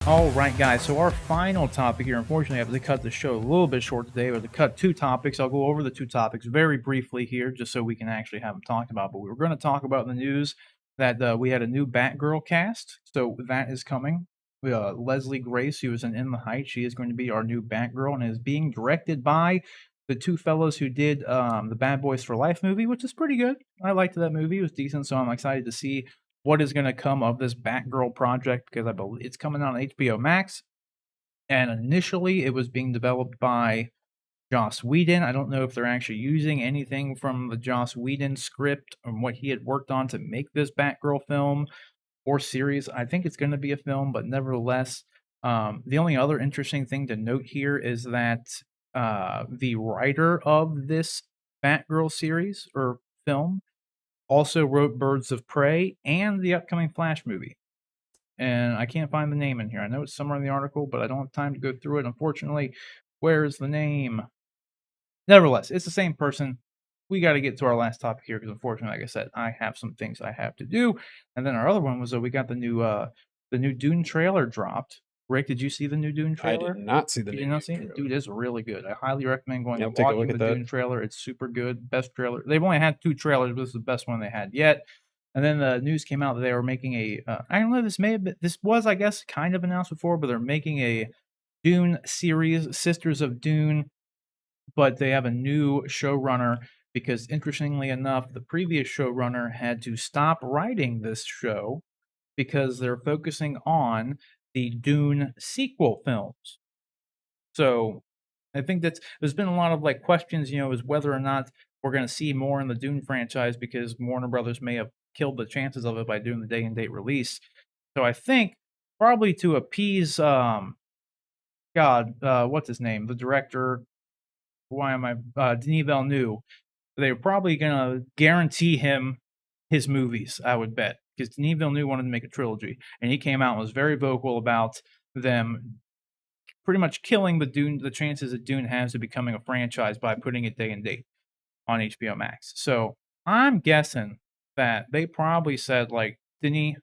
All right, guys. So our final topic here, unfortunately, I have to cut the show a little bit short today. We have to cut two topics. I'll go over the two topics very briefly here, just so we can actually have them talked about. But we were going to talk about the news that we had a new Batgirl cast. So that is coming. Leslie Grace, who was in The Heights, she is going to be our new Batgirl and is being directed by the two fellows who did the Bad Boys for Life movie, which is pretty good. I liked that movie. It was decent, so I'm excited to see what is going to come of this Batgirl project because I believe it's coming out on HBO Max. And initially, it was being developed by Joss Whedon. I don't know if they're actually using anything from the Joss Whedon script and what he had worked on to make this Batgirl film or series. I think it's going to be a film, but nevertheless, the only other interesting thing to note here is that the writer of this Batgirl series or film also wrote Birds of Prey and the upcoming Flash movie. And I can't find the name in here. I know it's somewhere in the article, but I don't have time to go through it, unfortunately. Where's the name? Nevertheless, it's the same person. We got to get to our last topic here because, unfortunately, like I said, I have some things I have to do. And then our other one was that we got the new Dune trailer dropped. Rick, did you see the new Dune I trailer? did not see the You new did not Dune see it? trailer. Dude, it's really good. I highly recommend going Yeah, and I'll take a look watching at the that. Dune trailer. It's super good. Best trailer. They've only had 2 trailers, but this is the best one they had yet. And then the news came out that they were making a. I don't know. This was, I guess, kind of announced before, but they're making a Dune series, Sisters of Dune. But they have a new showrunner because, interestingly enough, the previous showrunner had to stop writing this show because they're focusing on the Dune sequel films. So I think there's been a lot of like questions, as whether or not we're going to see more in the Dune franchise because Warner Brothers may have killed the chances of it by doing the day and date release. So I think probably to appease what's his name, the director? Why am I Denis Villeneuve? They're probably gonna guarantee him his movies, I would bet, because Denis Villeneuve wanted to make a trilogy, and he came out and was very vocal about them pretty much killing the chances that Dune has of becoming a franchise by putting it day and date on HBO Max. So I'm guessing that they probably said like, Denis,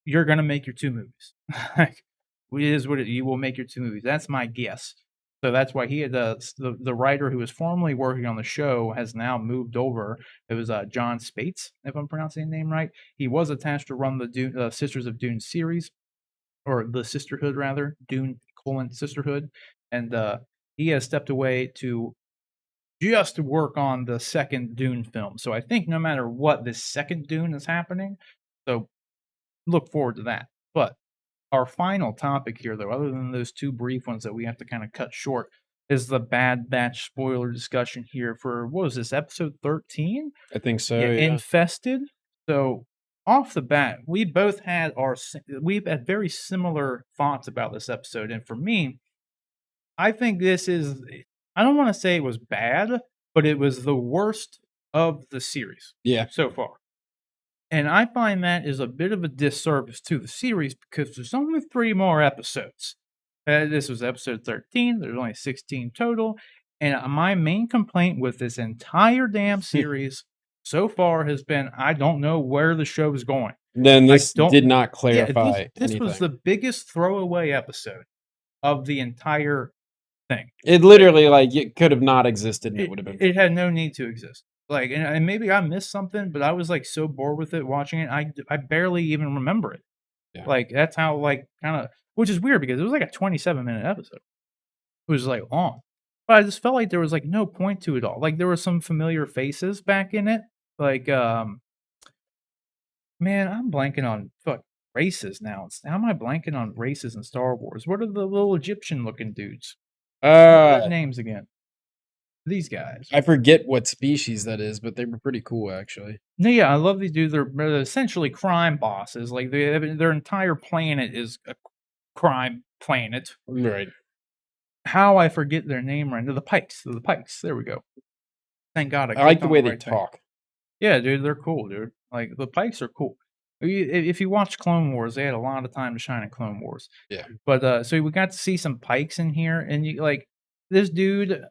you're gonna make your 2 movies. Like, it is what you will make your 2 movies. That's my guess. So that's why he had the writer who was formerly working on the show has now moved over. It was John Spates, if I'm pronouncing the name right. He was attached to run the Dune, Sisters of Dune series, or the Sisterhood rather, Dune Sisterhood, and he has stepped away to just work on the second Dune film. So I think no matter what, this second Dune is happening. So look forward to that. But our final topic here, though, other than those 2 brief ones that we have to kind of cut short, is the Bad Batch spoiler discussion here for, what was this, episode 13? I think so, Yeah, yeah. Infested. So off the bat, we've had very similar thoughts about this episode. And for me, I think I don't want to say it was bad, but it was the worst of the series Yeah. so far. And I find that is a bit of a disservice to the series because there's only 3 more episodes. This was episode 13. There's only 16 total. And my main complaint with this entire damn series so far has been I don't know where the show is going. Then this don't- did not Yeah, clarify this anything. was the biggest throwaway episode of the entire thing. It literally, like, it could have not existed and it would have been. It had no need to exist. Like, and maybe I missed something, but I was like so bored with it watching it, I barely even remember it. Yeah. Like that's how like kind of, which is weird because it was like a 27-minute episode. It was like long, but I just felt like there was like no point to it all. Like there were some familiar faces back in it. Like man, I'm blanking on races now. How am I blanking on races in Star Wars? What are the little Egyptian looking dudes? What are their names again? These guys. I forget what species that is, but they were pretty cool, actually. No, yeah, I love these dudes. They're essentially crime bosses. Like their entire planet is a crime planet. Right. How I forget their name right now. The Pikes. The Pikes. There we go. Thank God. I like the way they talk. Yeah, dude, they're cool, dude. Like the Pikes are cool. If you watch Clone Wars, they had a lot of time to shine in Clone Wars. Yeah. But so we got to see some Pikes in here, and you like this dude.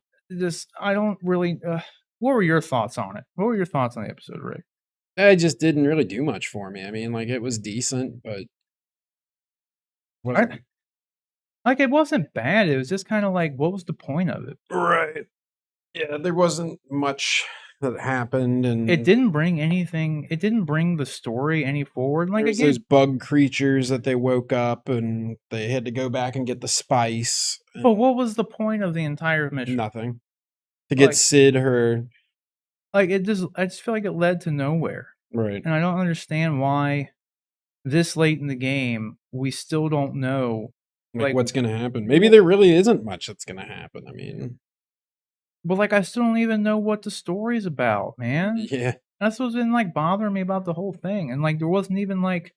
I don't really. What were your thoughts on it? What were your thoughts on the episode, Rick? It just didn't really do much for me. I mean, like, it was decent, but Wasn't Like, it wasn't bad, it was just kinda like, what was the point of it? right. Yeah, there wasn't much that happened, It and didn't bring anything it didn't bring the story any forward, like, there's those again bug creatures that they woke up and they had to go back and get the spice. but what was the point of the entire mission? Nothing. To get Like Sid her it just I just feel like it led to nowhere, right. and I don't understand why this late in the game, we still don't know, Like, like, what's gonna happen? Maybe there really isn't much that's gonna happen. I mean, but, like, I still don't even know what the story's about, man. yeah. That's what's been, like, bothering me about the whole thing, and, like, there wasn't even, like,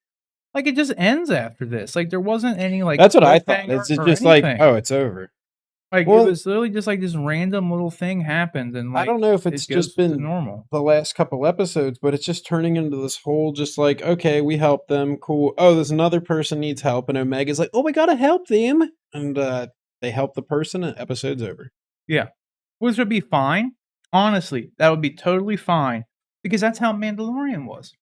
it just ends after this, like, there wasn't any, like, That's what I thought. cliffhanger It's or just like, anything. "Oh, it's over." Like, it Well, was literally just, like, this random little thing happened and, I like, don't know if it's it just goes to been normal. the last couple episodes, but it's just turning into this whole just like, "Okay, we helped them, cool. Oh, there's another person needs help," and Omega's like, "Oh, we gotta help them," and, they help the person, and episode's over. Yeah. Which would be fine. Honestly, that would be totally fine because that's how Mandalorian was.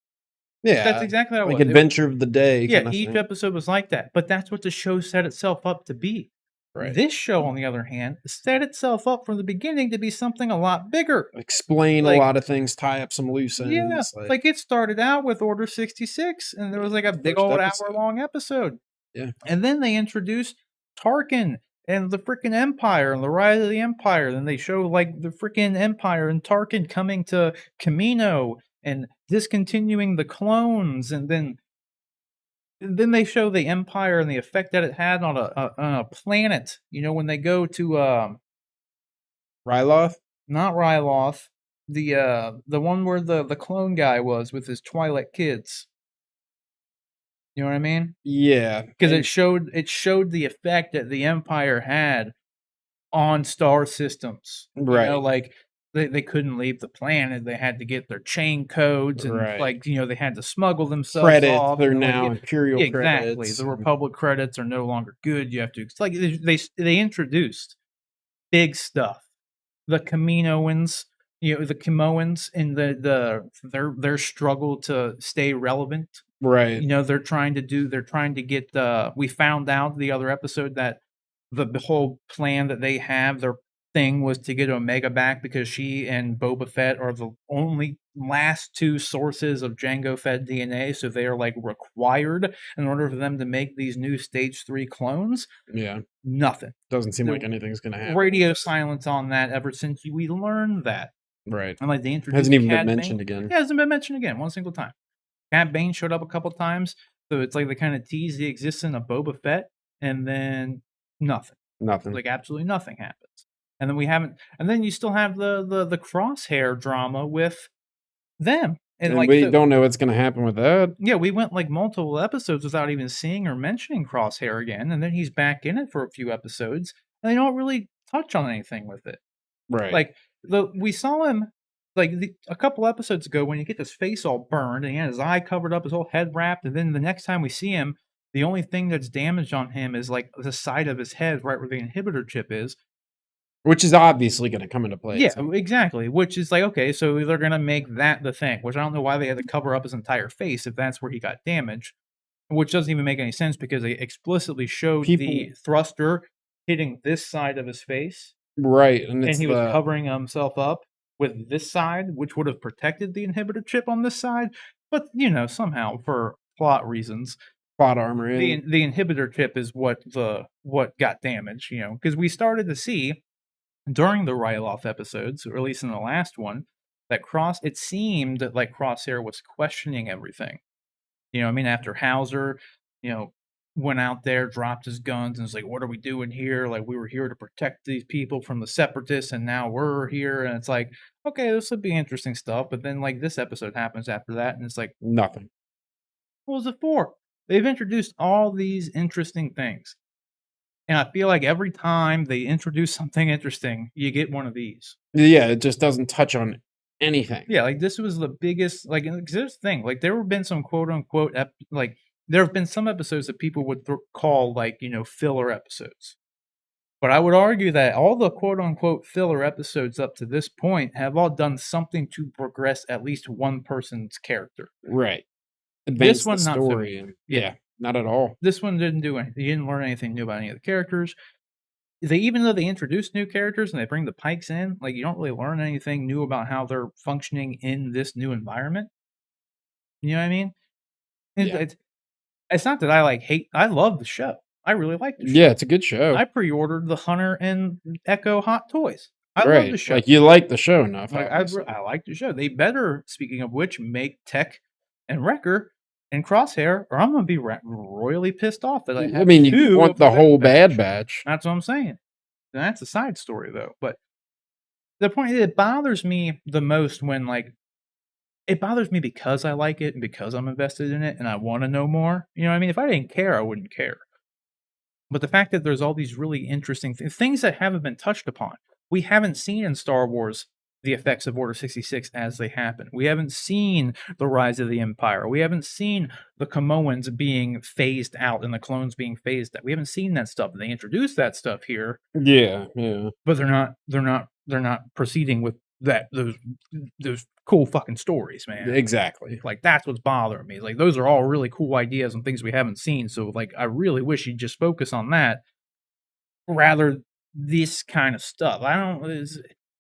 That's Yeah, exactly how it like was. It adventure of the day Yeah, kinda each thing. episode was like that, but that's what the show set itself up to be. Right. This show, on the other hand, set itself up from the beginning to be something a lot bigger. Explain a Like lot of things, tie up some loose yeah, ends, like, like, it started out with Order 66, and there was, like, a big first old episode. hour-long episode. Yeah. And then they introduced Tarkin and the freaking Empire and the rise of the Empire. Then they show like the freaking Empire and Tarkin coming to Camino and discontinuing the clones, and then they show the Empire and the effect that it had on a planet. You know, when they go to Ryloth? not Ryloth, the one where the clone guy was with his Twilight kids. You know what I mean? Yeah, Because and it showed the effect that the Empire had on star systems. You know, right, like, they couldn't leave the planet, they had to get their chain codes and, right. like, you know, they had to smuggle themselves Credits off, are you know, like now yeah, Imperial yeah, exactly, credits, the and Republic credits are no longer good, you have to it's like, they introduced big stuff. The Kaminoans, you know, the Kimoans and their struggle to stay relevant. right, You know, they're trying to get, we found out the other episode that the whole plan that they have, their thing was to get Omega back because she and Boba Fett are the only last 2 sources of Jango Fett DNA, so they are, like, required in order for them to make these new Stage 3 clones. yeah. Nothing. Doesn't seem like The anything's gonna happen with radio that. silence on that ever since we learned that. Right. And, like, they Hasn't introduced even been Cad Bane. mentioned again. Yeah, it hasn't been mentioned again, one single time. Cad Bane showed up a couple times, so it's like they kinda tease the existence of Boba Fett, and then nothing. Nothing. Like, absolutely nothing happens. And then we haven't and then you still have the Crosshair drama with them, and, And like, we so don't know what's gonna happen with that. yeah, we went, like, multiple episodes without even seeing or mentioning Crosshair again, and then he's back in it for a few episodes, and they don't really touch on anything with it. Right. Like, we saw him, like, a couple episodes ago when he gets his face all burned and he had his eye covered up, his whole head wrapped, and then the next time we see him, the only thing that's damaged on him is, like, the side of his head right where the inhibitor chip is. Which is obviously gonna come into play Yeah, at some point. exactly, which is like, okay, so they're gonna make that the thing, which I don't know why they had to cover up his entire face if that's where he got damaged, which doesn't even make any sense because they explicitly showed People the thruster hitting this side of his face, right, and and it's he was the covering himself up with this side, which would have protected the inhibitor chip on this side, but, you know, somehow, for plot reasons, plot armor, yeah. the inhibitor chip is what got damaged, you know, because we started to see during the Ryloth episodes, or at least in the last one, that it seemed like Crosshair was questioning everything. You know what I mean? After Hauser, you know, went out there, dropped his guns, and was like, "What are we doing here? Like, we were here to protect these people from the Separatists, and now we're here." And it's like, okay, this would be interesting stuff. But then, like, this episode happens after that, and it's like, Nothing. what was it for? They've introduced all these interesting things. And I feel like every time they introduce something interesting, you get one of these. Yeah, it just doesn't touch on anything. Yeah, like, this was the biggest like, and 'cause here's the thing, like, there have been some quote unquote like, there have been some episodes that people would call, like, you know, filler episodes. But I would argue that all the quote unquote filler episodes up to this point have all done something to progress at least one person's character. Right. This Advance the one, not so much. story and Yeah. yeah. Not at all. This one didn't do anything. You didn't learn anything new about any of the characters. Even though they introduce new characters and they bring the Pikes in, like, you don't really learn anything new about how they're functioning in this new environment. You know what I mean? Yeah. It's not that I, like, hate I love the show. I really like the show. Yeah, it's a good show. I pre-ordered the Hunter and Echo Hot Toys. I love Right. the show. Like, you like the show enough, Like, obviously. I like the show. They better, speaking of which, make Tech and Wrecker and Crosshair, or I'm gonna be royally pissed off that I I have mean, you 2 want of the whole Bad Bad Batch. That's what I'm saying. And that's a side story, though, but the point is, it bothers me the most when, like, it bothers me because I like it and because I'm invested in it and I wanna know more, you know what I mean? If I didn't care, I wouldn't care. But the fact that there's all these really interesting things that haven't been touched upon. We haven't seen in Star Wars the effects of Order 66 as they happen. We haven't seen the rise of the Empire. We haven't seen the Camoans being phased out and the clones being phased out. We haven't seen that stuff. They introduced that stuff here, Yeah, yeah. but they're not proceeding with those cool fucking stories, man. Exactly. Like, that's what's bothering me. Like, those are all really cool ideas and things we haven't seen. So, like, I really wish you'd just focus on that rather this kind of stuff.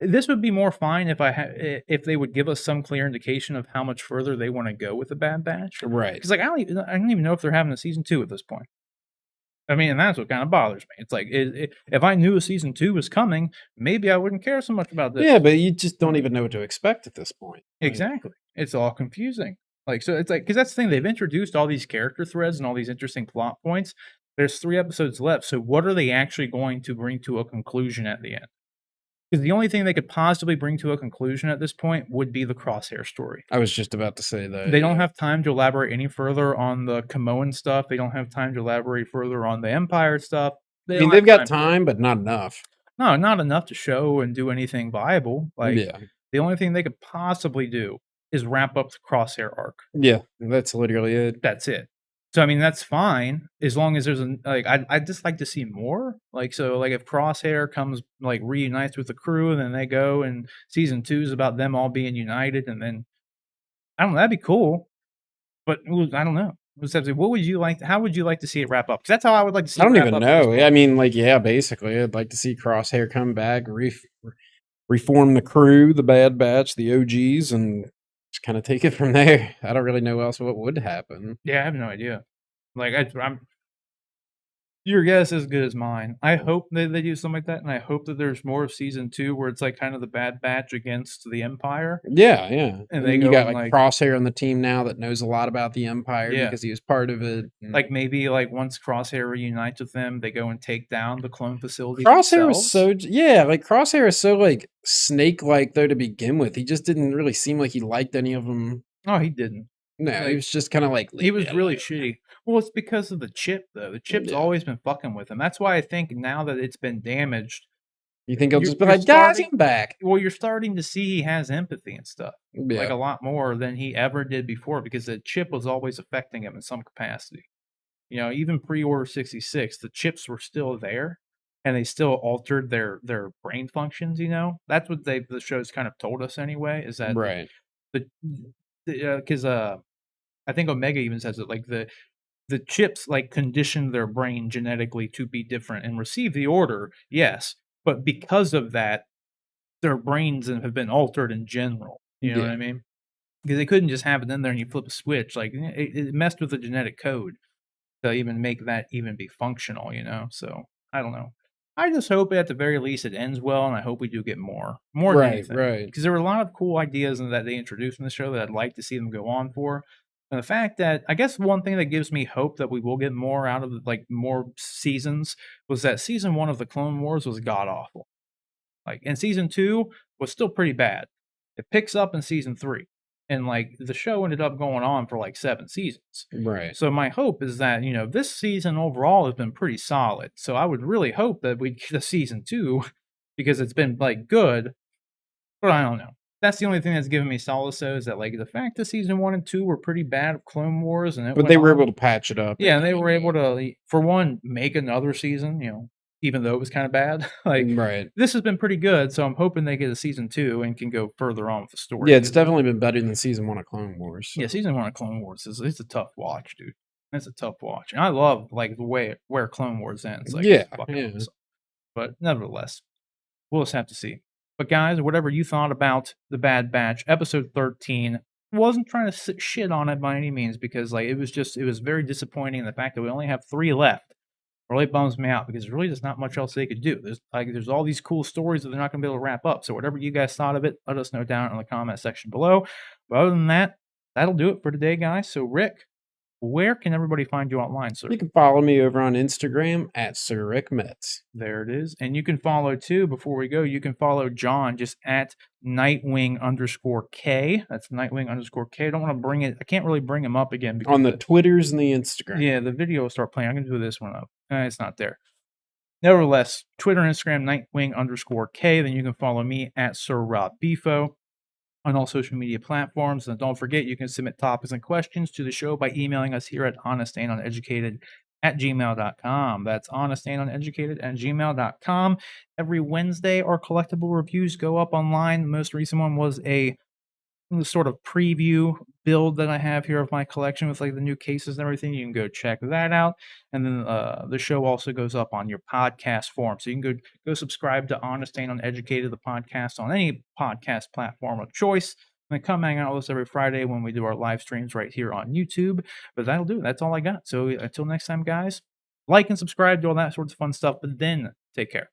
This would be more fine if they would give us some clear indication of how much further they want to go with the Bad Batch. Right. Because, like, I don't even know if they're having a season 2 at this point. I mean, and that's what kind of bothers me. It's like, if I knew a season 2 was coming, maybe I wouldn't care so much about this. Yeah, but you just don't even know what to expect at this point. Exactly. It's all confusing. Like, so it's like, because that's the thing, they've introduced all these character threads and all these interesting plot points. There's 3 episodes left. So what are they actually going to bring to a conclusion at the end? Because the only thing they could possibly bring to a conclusion at this point would be the Crosshair story. I was just about to say that. They don't have time to elaborate any further on the Camoan stuff. They don't have time to elaborate further on the Empire stuff. I mean, they've got time, but not enough. No, not enough to show and do anything viable. Like, Yeah. the only thing they could possibly do is wrap up the Crosshair arc. Yeah, that's literally it. That's it. So, I mean, that's fine as long as there's I'd just like to see more. Like, so, like, if Crosshair comes, like, reunites with the crew and then they go and season 2 is about them all being united and then, I don't know, that'd be cool. But I don't know. What would you like? How would you like to see it wrap up? Because that's how I would like to see I don't it wrap even up at this know. point. I mean, like, yeah, basically, I'd like to see Crosshair come back, reform the crew, the Bad Batch, the OGs, and just kind of take it from there. I don't really know else what would happen. Yeah, I have no idea. Like, I'm your guess is as good as mine. I hope that they do something like that, and I hope that there's more of season 2 where it's like kind of the Bad Batch against the Empire. Yeah, yeah. And then they you go got and, like like, Crosshair on the team now that knows a lot about the Empire Yeah. because he was part of it. and- like, maybe, like, once Crosshair reunites with them, they go and take down the clone facility Crosshair themselves. was yeah, like Crosshair is so like snake-like though to begin with. He just didn't really seem like he liked any of them. Oh, he didn't. No, he Like, was just kind of like He was "Leave me really alone." shitty. Well, it's because of the chip, though. The chip's Yeah. always been fucking with him. That's why I think now that it's been damaged, You think he'll You're- just be you're like, guys, starting- I'm back. well, you're starting to see he has empathy and stuff. Yeah. Like, a lot more than he ever did before because the chip was always affecting him in some capacity. You know, even pre-Order 66, the chips were still there and they still altered their brain functions, you know? That's what the show's kind of told us anyway, is that Right. because I think Omega even says it, like, the chips, like, conditioned their brain genetically to be different and receive the order, yes, but because of that, their brains have been altered in general. You know what Yeah. I mean? Because they couldn't just have it in there and you flip a switch. Like, it messed with the genetic code to even make that even be functional, you know? So, I don't know. I just hope at the very least it ends well, and I hope we do get more than Right, anything. right. Because there were a lot of cool ideas that they introduced in the show that I'd like to see them go on for. And the fact that, I guess one thing that gives me hope that we will get more out of, like, more seasons was that season 1 of the Clone Wars was god-awful. Like, and season 2 was still pretty bad. It picks up in season 3. And, like, the show ended up going on for, like, 7 seasons. Right. So my hope is that, you know, this season overall has been pretty solid. So I would really hope that we get a season 2 because it's been, like, good. But I don't know. That's the only thing that's given me solace, though, is that, like, the fact that season 1 and 2 were pretty bad of Clone Wars, and But they were able to patch it up. yeah, and they were able to, for one, make another season, you know, even though it was kind of bad. Like, Right. this has been pretty good, so I'm hoping they get a season 2 and can go further on with the story. Yeah, it's definitely been better than season 1 of Clone Wars. Yeah, season 1 of Clone Wars it's a tough watch, dude. It's a tough watch. And I love like the way where Clone Wars ends. Like Yeah, it's fucking yeah. awesome. But nevertheless, we'll just have to see. But guys, whatever you thought about the Bad Batch, episode 13, wasn't trying to shit on it by any means because like it was very disappointing. The fact that we only have 3 left really bums me out because really there's not much else they could do. There's all these cool stories that they're not going to be able to wrap up. So whatever you guys thought of it, let us know down in the comment section below. But other than that, that'll do it for today, guys. So Rick, where can everybody find you online, sir? You can follow me over on Instagram at Sir Rick Metz. There it is. And you can follow too, before we go, you can follow John just at Nightwing_K. That's Nightwing_K. I don't want to bring it. I can't really bring him up again because On the Twitters and the Instagram. yeah, the video will start playing. I'm going to do this one up. It's not there. Nevertheless, Twitter and Instagram, Nightwing_K. Then you can follow me at Sir Rob Bifo on all social media platforms. And don't forget, you can submit topics and questions to the show by emailing us here at honestandUneducated@gmail.com. That's honestandUneducated@gmail.com. Every Wednesday, our collectible reviews go up online. The most recent one was a sort of preview build that I have here of my collection with like the new cases and everything. You can go check that out. And then the show also goes up on your podcast form. So you can go subscribe to Honest and Uneducated, the podcast on any podcast platform of choice. And then come hang out with us every Friday when we do our live streams right here on YouTube. But that'll do it. That's all I got. So until next time, guys, like and subscribe, do all that sorts of fun stuff. But then take care.